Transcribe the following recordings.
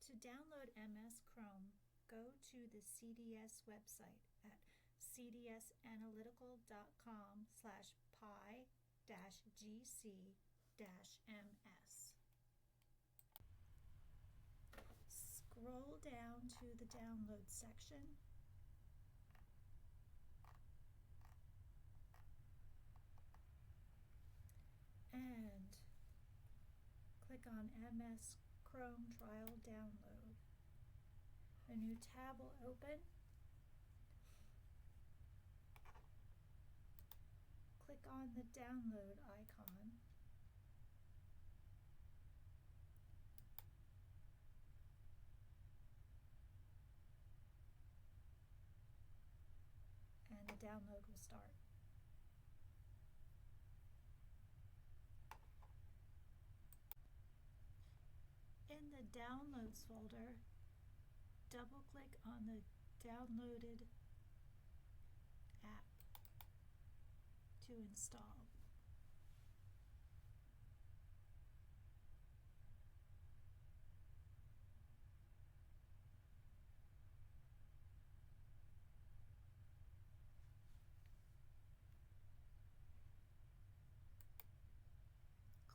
To download MSChrom, go to the CDS website at cdsanalytical.com/py-gc-ms. Scroll down to the download section and click on MSChrom Trial Download. A new tab will open. Click on the download icon. And the download will start. In the Downloads folder, double-click on the downloaded app to install.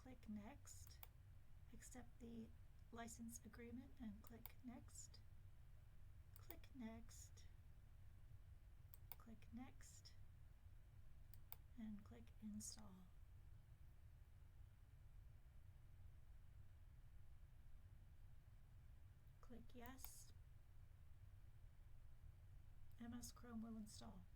Click Next. Accept the license agreement and click Next. Click Next. Click Next. And click Install. Click Yes. MSChrom will install.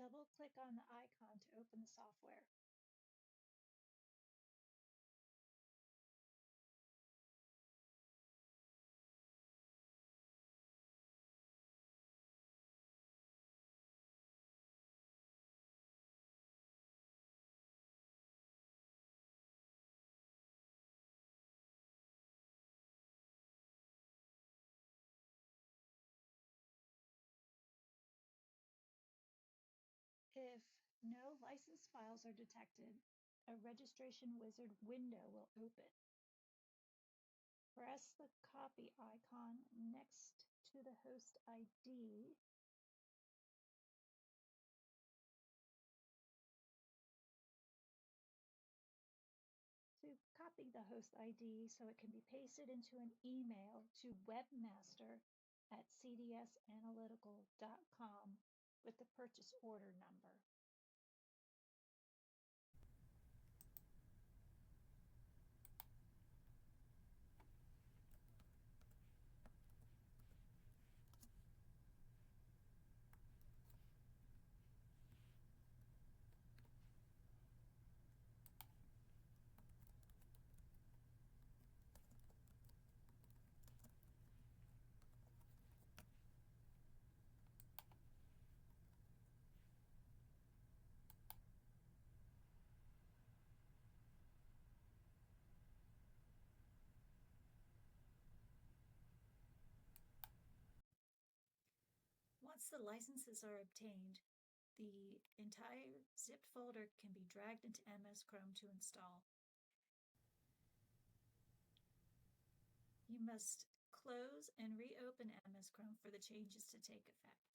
Double-click on the icon to open the software. If no license files are detected, a registration wizard window will open. Press the copy icon next to the host ID to copy the host ID so it can be pasted into an email to webmaster@cdsanalytical.com with the purchase order number. Once the licenses are obtained, the entire zipped folder can be dragged into MSChrom to install. You must close and reopen MSChrom for the changes to take effect.